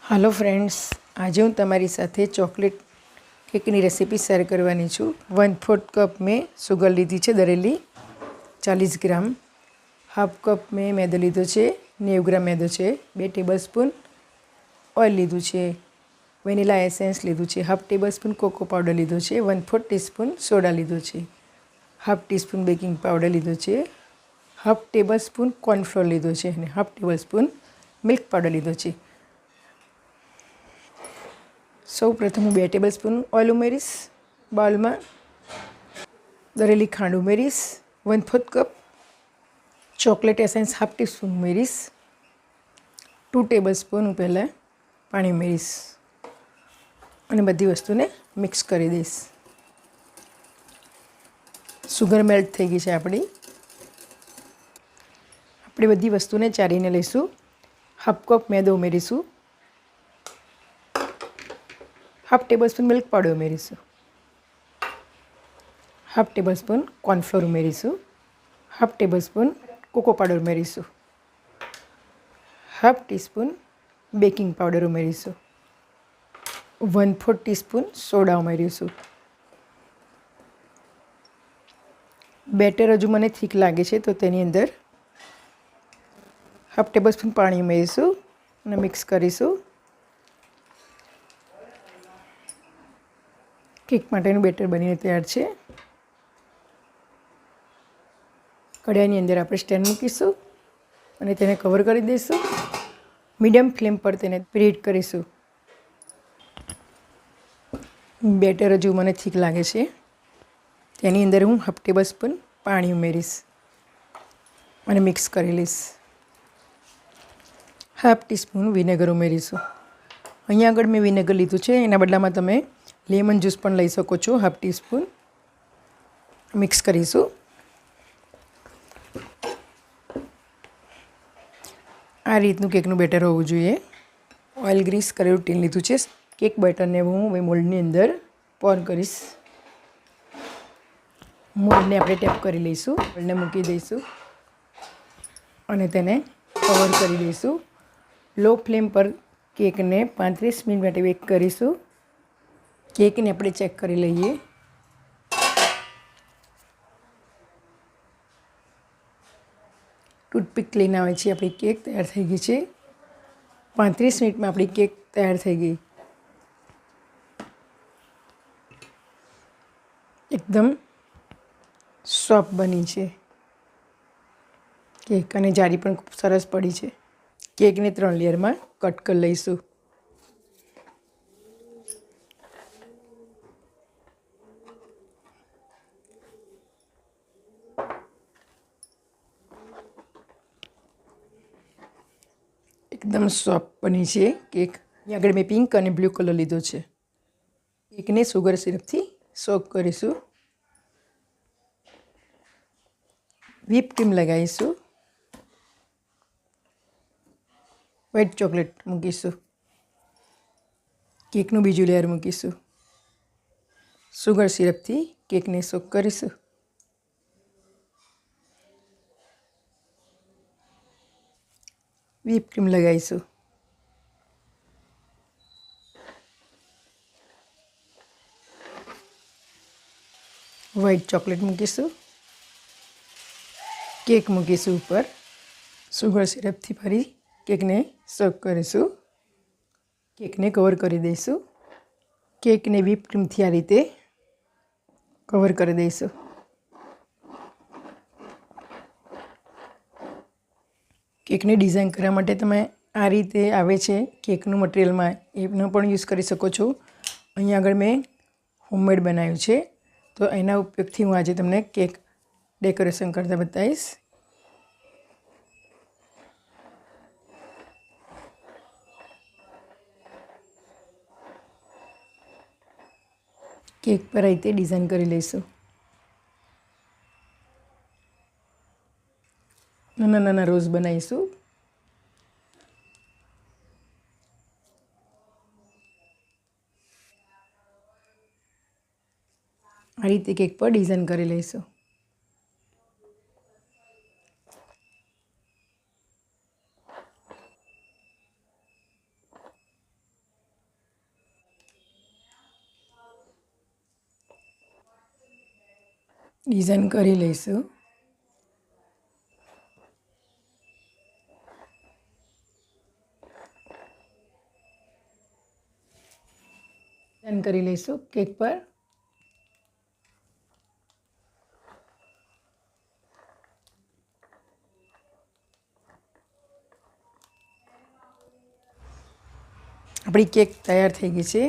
Hello friends, आज हूँ तमारी साथे चॉकलेट केक की रेसिपी शेर करवानी छूँ। 1/4 कप में सुगर लीधी है दरेली 40 ग्राम। हाफ कप में मैदो लीधो है 90 ग्राम मैदो है। 2 टेबलस्पून ऑइल लीधु है। वेनिला एसेंस लीधु है। हाफ टेबलस्पून कोको पाउडर लीधो है। 1/4 टीस्पून सोडा लीधो है। हाफ टीस्पून बेकिंग पाउडर लीधो है। हाफ टेबलस्पून कॉर्नफ्लोर लीधो है और हाफ टेबलस्पून मिल्क पाउडर लीधो है। सौ प्रथम हूँ 2 टेबलस्पून ऑइल उमेरीश बाउल में। दरेली खांड उमेरीश। 1/4 cup chocolate essence half teaspoon उमेरीश। 2 टेबलस्पून हूँ पहला पानी उमेरीश और बधी वस्तु ने मिक्स कर दईश। सुगर मेल्ट थई गई है अपनी। अपनी बधी वस्तु ने चारीने लईशुं। हाफ कप मैदो उमेरीशुं। हाफ टेबलस्पून मिल्क पाउडर उमेरीशुं। हाफ टेबलस्पून कॉर्नफ्लोर उमेरीशुं। हाफ टेबलस्पून कोको पाउडर उमेरीशुं। हाफ टीस्पून बेकिंग पाउडर उमेरीशुं। 1/4 टीस्पून सोडा उमेरीशुं। बेटर हजू मने थीक लागे छे तो तेनी अंदर हाफ टेबलस्पून पाणी उमेरीशुं और मिक्स करीशुं। केक माटेनुं बेटर बनीने तैयार छे। कढ़ाईनी अंदर આપણે સ્ટેન્ડ મૂકીશું અને તેને કવર કરી દઈશું। મીડિયમ ફ્લેમ પર તેને પ્રીહીટ કરીશું। બેટર હજુ મને ઠીક લાગે છે। તેની અંદર હું હાફ ટેબલ સ્પૂન પાણી ઉમેરીશ અને મિક્સ કરી લઈશ। હાફ ટીસ્પૂન વિનેગર ઉમેરીશું। અહીંયા આગળ મેં વિનેગર લીધું છે, એના બદલામાં તમે લેમન જ્યુસ પણ લઈ શકો છો। હાફ ટીસ્પૂન મિક્સ કરીશું। आ रीतनु केकनु बेटर होवुं जोईए। ऑइल ग्रीस करेलुं टीन लीधुं छे। केक बेटरने हूँ मोल्डनी अंदर पोर करीश। मोल्डने आपणे टेप करी लईशुं। मोल्डने मूकी दईशुं अने तेने कवर करी दईशुं। लो फ्लेम पर केकने 35 मिनिट माटे बेक करीशुं। केकने आपणे चेक करी लईए। टूथपिक लईने आवे छे। आपणी केक तैयार थई गई छे। 35 मिनिट में आपणी केक तैयार थई गई। एकदम सॉफ्ट बनी छे केक अने जारी पण खूब सरस पड़ी छे। केक ने 3 लेयर में कट कर लईशुं। एकदम सॉफ्ट बनी है केक। आगे मैं पिंक और ब्लू कलर लीधो है। केक ने सुगर सीरप थी सोक करीशुं। व्हीप क्रीम लगाईशुं। व्हाइट चॉकलेट मूकीशुं। केकनु बीजू लेयर मूकीशुं। सुगर सीरप थी केक ने सोक करीशुं। व्हीप क्रीम लगाईशुं। व्हाइट चॉकलेट मूकीशुं। केक मूकीशुं ऊपर। सुगर सीरप थी फरी केक ने सर्व करीशुं। केक ने कवर करी दईशुं। केक ने व्हीप क्रीम थी आ रीते कवर करी दईशुं। केक ने डिजाइन करवा माटे तमे आ रीते आवे छे केकनु मटीरियल में एनो पण यूज करी शको छो। अहीं आगळ मैं होममेड बनाव्युं छे तो एना उपयोगथी हूँ आज तमने केक डेकोरेशन करता बतावीश। केक पर आ रीते डिजाइन करी लईशुं। नाना नाना रोज बनावीशुं। आ रीते केक पर डिजाइन करी लईशुं। ડિઝાઇન કરી લઈશું. ડિઝાઇન કરી લઈશું કેક પર. આપણી કેક તૈયાર થઈ ગઈ છે.